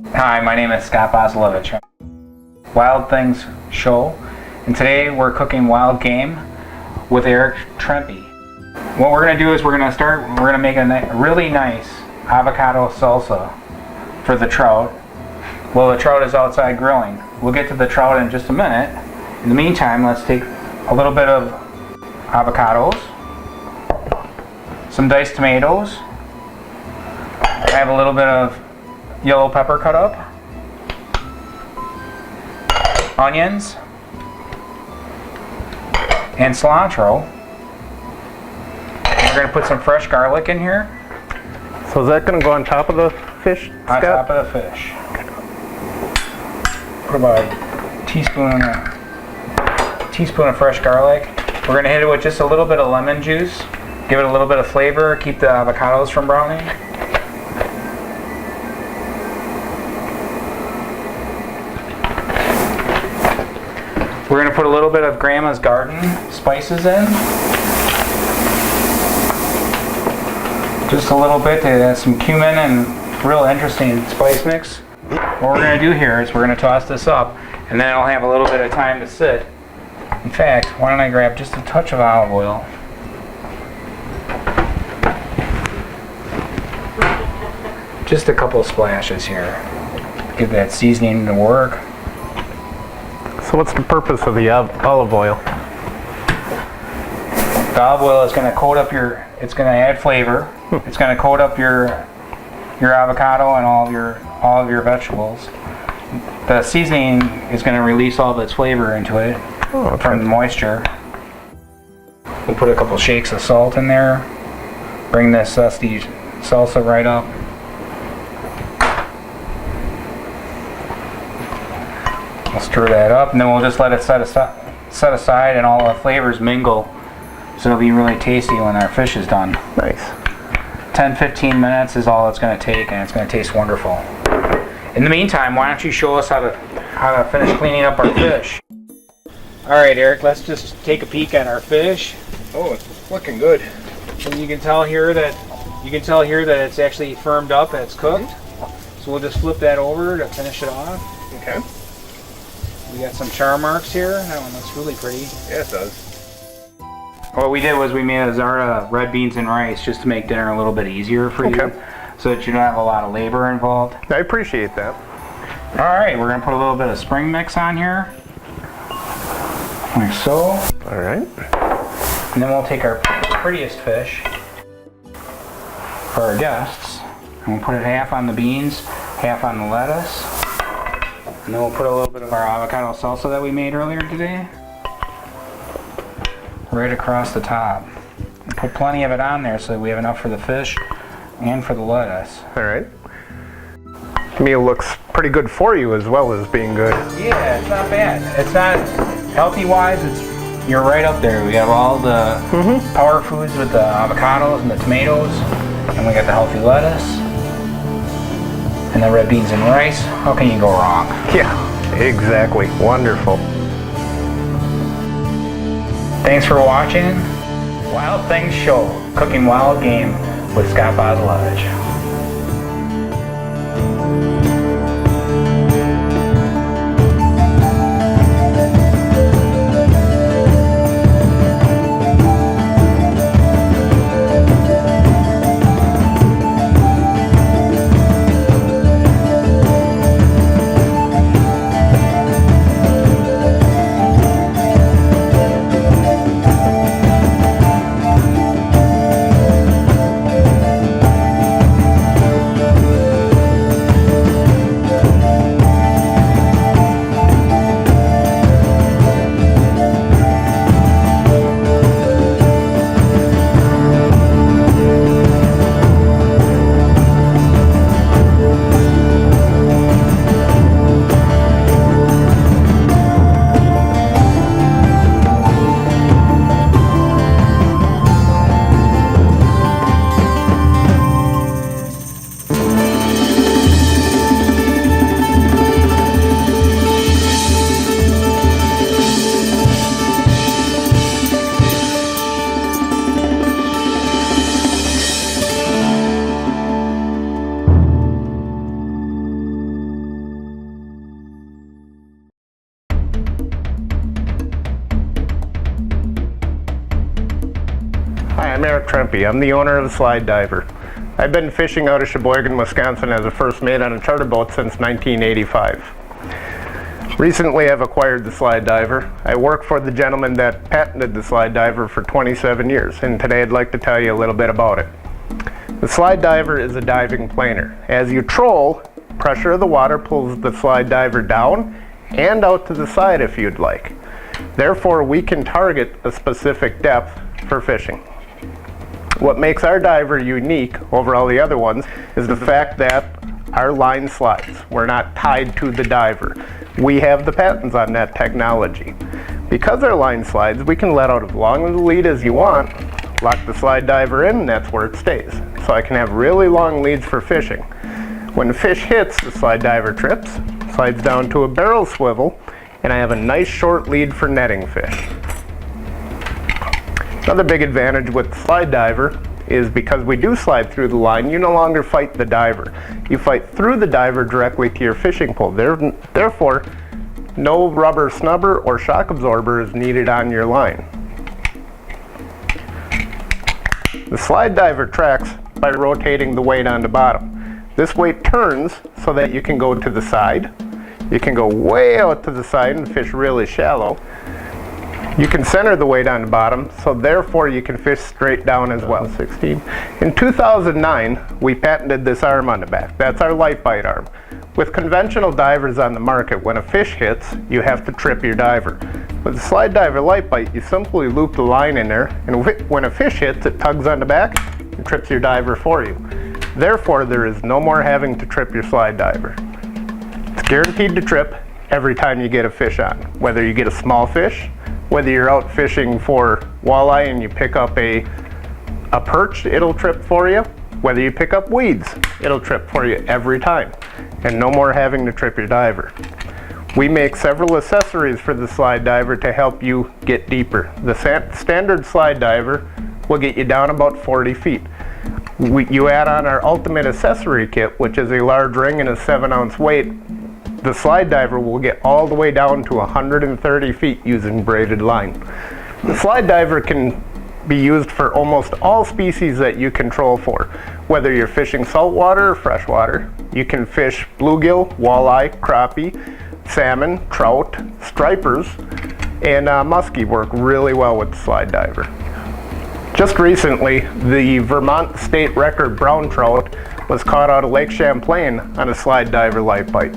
Hi, my name is Scott Bozlovich. Wild Things Show, and today we're cooking wild game with Eric Trempe. What we're going to do is we're going to make a really nice avocado salsa for the trout. Well, the trout is outside grilling. We'll get to the trout in just a minute. In the meantime, let's take a little bit of avocados, some diced tomatoes. I have a little bit of yellow pepper cut up, onions, and cilantro. We're going to put some fresh garlic in here. So is that going to go on top of the fish, On Scott? top of the fish. Put about a teaspoon of fresh garlic. We're going to hit it with just a little bit of lemon juice. Give it a little bit of flavor, keep the avocados from browning. We're going to put a little bit of Grandma's Garden spices in. Just a little bit to add some cumin and real interesting spice mix. What we're going to do here is we're going to toss this up, and then it'll have a little bit of time to sit. In fact, why don't I grab just a touch of olive oil. Just a couple splashes here. Give that seasoning to work. So what's the purpose of the olive oil? The olive oil is going to coat up it's going to add flavor. It's going to coat up your avocado and all of your vegetables. The seasoning is going to release all of its flavor into it from the moisture. We'll put a couple shakes of salt in there. Bring this zesty salsa right up. We'll stir that up, and then we'll just let it set aside and all the flavors mingle. So it'll be really tasty when our fish is done. Nice. 10-15 minutes is all it's going to take, and it's going to taste wonderful. In the meantime, why don't you show us how to finish cleaning up our fish? All right, Eric, let's just take a peek at our fish. Oh, it's looking good. And you can tell here that it's actually firmed up and it's cooked. So we'll just flip that over to finish it off. Okay. We got some char marks here. That one looks really pretty. Yeah, it does. What we did was we made a zarda red beans and rice just to make dinner a little bit easier for you, so that you don't have a lot of labor involved. I appreciate that. All right, we're gonna put a little bit of spring mix on here, like so. All right. And then we'll take our prettiest fish for our guests, and we'll put it half on the beans, half on the lettuce. And then we'll put a little bit of our avocado salsa that we made earlier today right across the top. And put plenty of it on there so that we have enough for the fish and for the lettuce. All right. Meal looks pretty good for you as well as being good. Yeah, it's not bad. It's not healthy-wise. You're right up there. We have all the power foods with the avocados and the tomatoes, and we got the healthy lettuce and the red beans and rice. How can you go wrong? Yeah, exactly. Wonderful. Thanks for watching Wild Things Show, cooking wild game with Scott Bozlovich. I'm Eric Trempe. I'm the owner of the Slide Diver. I've been fishing out of Sheboygan, Wisconsin as a first mate on a charter boat since 1985. Recently I've acquired the Slide Diver. I work for the gentleman that patented the Slide Diver for 27 years, and today I'd like to tell you a little bit about it. The Slide Diver is a diving planer. As you troll, pressure of the water pulls the Slide Diver down and out to the side if you'd like. Therefore, we can target a specific depth for fishing. What makes our diver unique over all the other ones is the fact that our line slides. We're not tied to the diver. We have the patents on that technology. Because our line slides, we can let out as long of the lead as you want, lock the Slide Diver in, and that's where it stays. So I can have really long leads for fishing. When the fish hits, the Slide Diver trips, slides down to a barrel swivel, and I have a nice short lead for netting fish. Another big advantage with the Slide Diver is because we do slide through the line, you no longer fight the diver. You fight through the diver directly to your fishing pole. Therefore, no rubber snubber or shock absorber is needed on your line. The Slide Diver tracks by rotating the weight on the bottom. This weight turns so that you can go to the side. You can go way out to the side and fish really shallow. You can center the weight on the bottom, so therefore you can fish straight down as well. 16. In 2009, we patented this arm on the back. That's our light bite arm. With conventional divers on the market, when a fish hits, you have to trip your diver. With the Slide Diver light bite, you simply loop the line in there, and when a fish hits, it tugs on the back and trips your diver for you. Therefore, there is no more having to trip your Slide Diver. It's guaranteed to trip every time you get a fish on. Whether you get a small fish, whether you're out fishing for walleye and you pick up a perch, it'll trip for you. Whether you pick up weeds, it'll trip for you every time. And no more having to trip your diver. We make several accessories for the Slide Diver to help you get deeper. The standard Slide Diver will get you down about 40 feet. You add on our ultimate accessory kit, which is a large ring and a 7-ounce weight. The Slide Diver will get all the way down to 130 feet using braided line. The Slide Diver can be used for almost all species that you control for. Whether you're fishing saltwater or freshwater, you can fish bluegill, walleye, crappie, salmon, trout, stripers, and muskie work really well with the Slide Diver. Just recently, the Vermont state record brown trout was caught out of Lake Champlain on a Slide Diver light bite.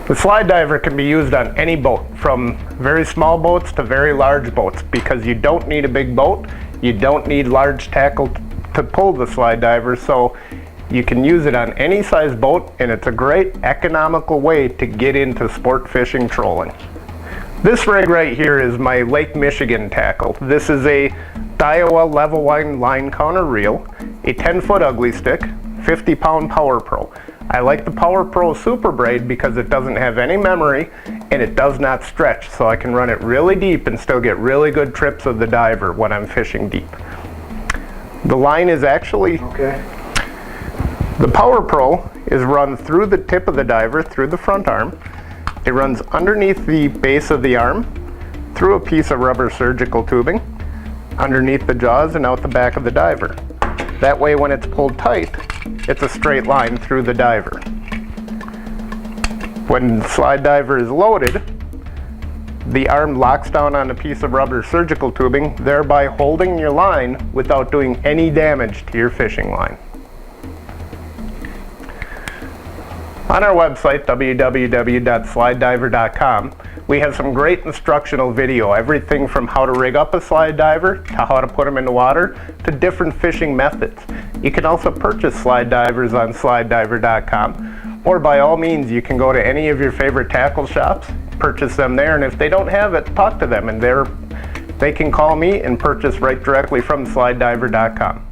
The Slide Diver can be used on any boat, from very small boats to very large boats, because you don't need a big boat, you don't need large tackle to pull the Slide Diver, so you can use it on any size boat, and it's a great economical way to get into sport fishing trolling. This rig right here is my Lake Michigan tackle. This is a Daiwa level line counter reel, a 10-foot ugly stick, 50-pound Power Pro. I like the Power Pro Super Braid because it doesn't have any memory and it does not stretch, so I can run it really deep and still get really good trips of the diver when I'm fishing deep. The line is actually, the Power Pro is run through the tip of the diver, through the front arm. It runs underneath the base of the arm, through a piece of rubber surgical tubing, underneath the jaws and out the back of the diver. That way when it's pulled tight, it's a straight line through the diver. When the Slide Diver is loaded, the arm locks down on a piece of rubber surgical tubing, thereby holding your line without doing any damage to your fishing line. On our website, www.slidediver.com, we have some great instructional video, everything from how to rig up a Slide Diver, to how to put them in the water, to different fishing methods. You can also purchase Slide Divers on slidediver.com, or by all means, you can go to any of your favorite tackle shops, purchase them there, and if they don't have it, talk to them, and they can call me and purchase right directly from slidediver.com.